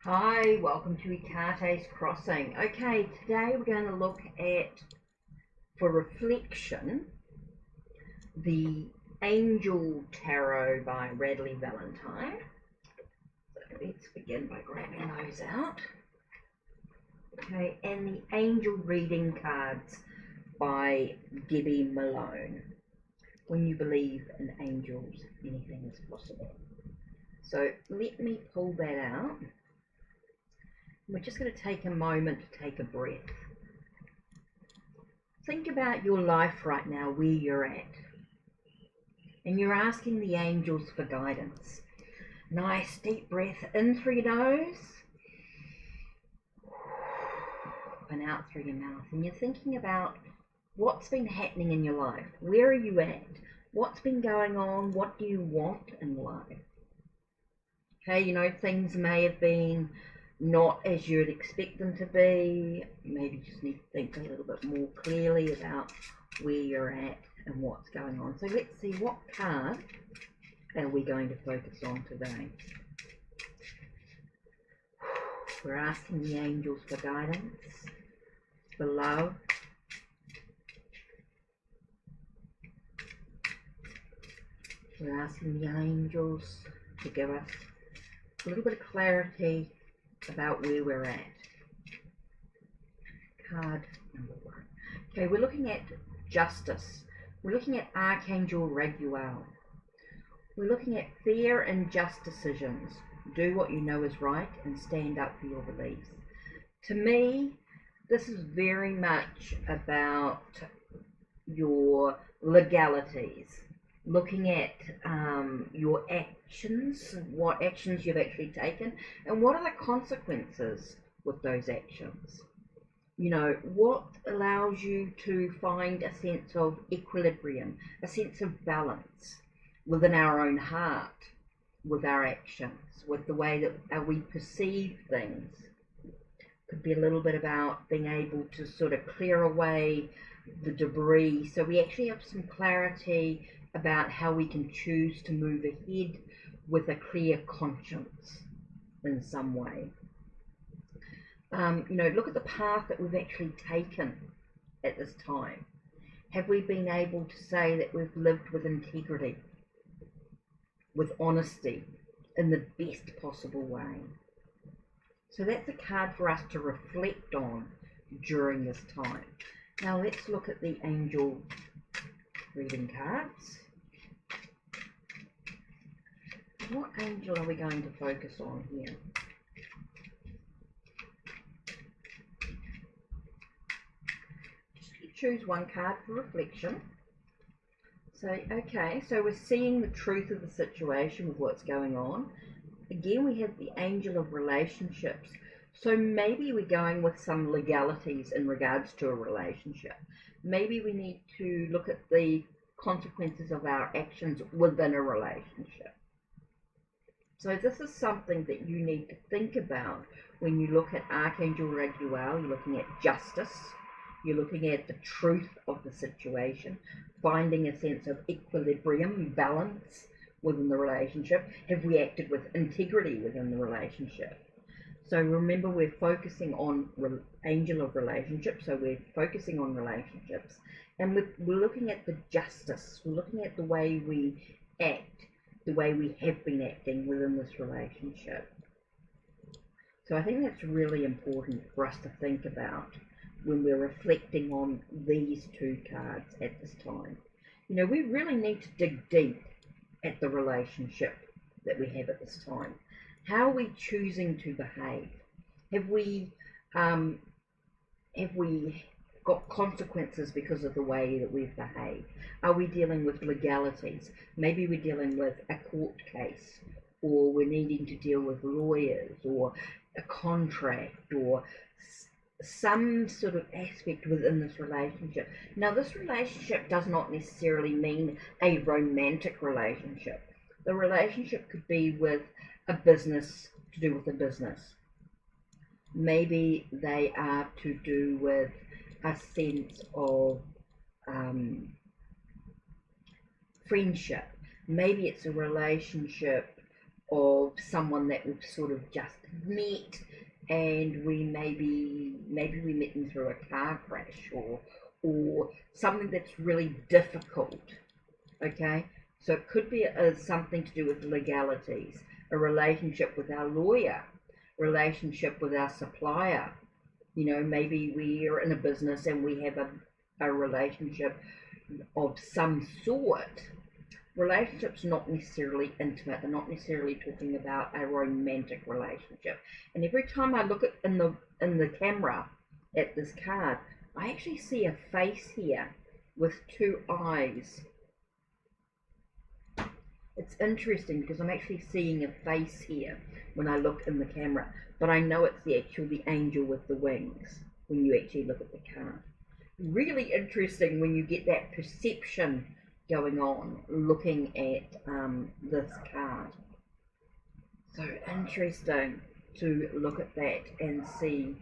Hi, welcome to HeKate's Crossing. Okay, today we're going to look at, for reflection, the Angel Tarot by Radleigh Valentine. So let's begin by grabbing those out. Okay, and the Angel Reading Cards by Debbie Malone. When you believe in angels, anything is possible. So let me pull that out. We're just going to take a moment to take a breath. Think about your life right now, where you're at. And you're asking the angels for guidance. Nice deep breath in through your nose and out through your mouth. And you're thinking about what's been happening in your life. Where are you at? What's been going on? What do you want in life? Okay, you know, things may have been not as you'd expect them to be. Maybe you just need to think a little bit more clearly about where you're at and what's going on. So let's see, what card are we going to focus on today? We're asking the angels for guidance, for love, we're asking the angels to give us a little bit of clarity about where we're at. Card number 1. Okay, we're looking at justice. We're looking at Archangel Radleigh. We're looking at fair and just decisions. Do what you know is right and stand up for your beliefs. To me, this is very much about your legalities. Looking at your actions, what actions you've actually taken, and what are the consequences with those actions. You know, what allows you to find a sense of equilibrium, a sense of balance within our own heart, with our actions, with the way that we perceive things. Could be a little bit about being able to sort of clear away the debris, so we actually have some clarity about how we can choose to move ahead with a clear conscience in some way. You know, look at the path that we've actually taken at this time. Have we been able to say that we've lived with integrity, with honesty, in the best possible way? So that's a card for us to reflect on during this time. Now let's look at the angel reading cards. What angel are we going to focus on here? Just choose one card for reflection. So, okay, so we're seeing the truth of the situation with what's going on. Again, we have the angel of relationships. So maybe we're going with some legalities in regards to a relationship. Maybe we need to look at the consequences of our actions within a relationship. So this is something that you need to think about when you look at Archangel Radleigh. You're looking at justice, you're looking at the truth of the situation, finding a sense of equilibrium, balance within the relationship. Have we acted with integrity within the relationship? So remember, we're focusing on angel of relationships, so we're focusing on relationships, and we're looking at the justice, we're looking at the way we act, the way we have been acting within this relationship. So I think that's really important for us to think about when we're reflecting on these two cards at this time. You know, we really need to dig deep at the relationship that we have at this time. How are we choosing to behave? Have we got consequences because of the way that we've behaved? Are we dealing with legalities? Maybe we're dealing with a court case, or we're needing to deal with lawyers, or a contract, or some sort of aspect within this relationship. Now, this relationship does not necessarily mean a romantic relationship. The relationship could be with a business, to do with a business. Maybe they are to do with a sense of friendship. Maybe it's a relationship of of someone that we've sort of just met, and we maybe we met them through a car crash or something that's really difficult. Okay, so it could be something to do with legalities, a relationship with our lawyer, relationship with our supplier. You know, maybe we're in a business and we have a relationship of some sort. Relationships not necessarily intimate, they're not necessarily talking about a romantic relationship. And every time I look at in the camera at this card, I actually see a face here with two eyes. It's interesting because I'm actually seeing a face here when I look in the camera, but I know it's the angel with the wings when you actually look at the card. Really interesting when you get that perception going on looking at this card. So interesting to look at that and see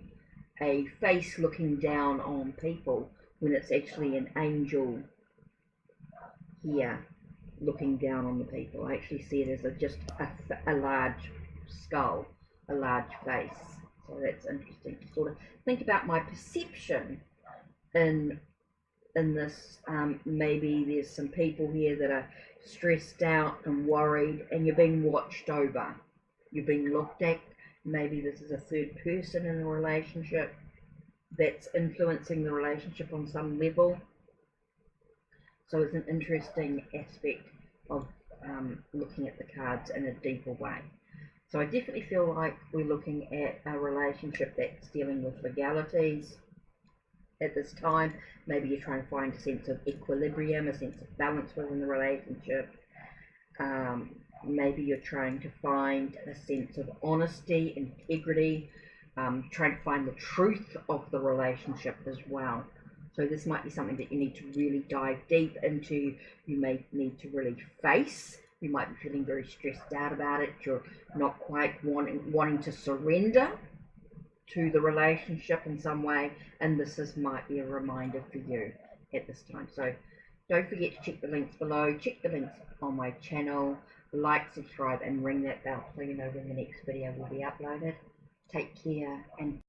a face looking down on people when it's actually an angel here looking down on the people. I actually see it as just a large skull, a large face. So that's interesting to sort of think about my perception in this. Maybe there's some people here that are stressed out and worried, and you're being watched over, you're being looked at. Maybe this is a third person in a relationship that's influencing the relationship on some level. So it's an interesting aspect of looking at the cards in a deeper way. So I definitely feel like we're looking at a relationship that's dealing with legalities at this time. Maybe you're trying to find a sense of equilibrium, a sense of balance within the relationship. Maybe you're trying to find a sense of honesty, integrity, trying to find the truth of the relationship as well. So this might be something that you need to really dive deep into. You may need to really face. You might be feeling very stressed out about it. You're not quite wanting to surrender to the relationship in some way, and this might be a reminder for you at this time. So don't forget to check the links below, check the links on my channel, like, subscribe, and ring that bell so you know when the next video will be uploaded. Take care and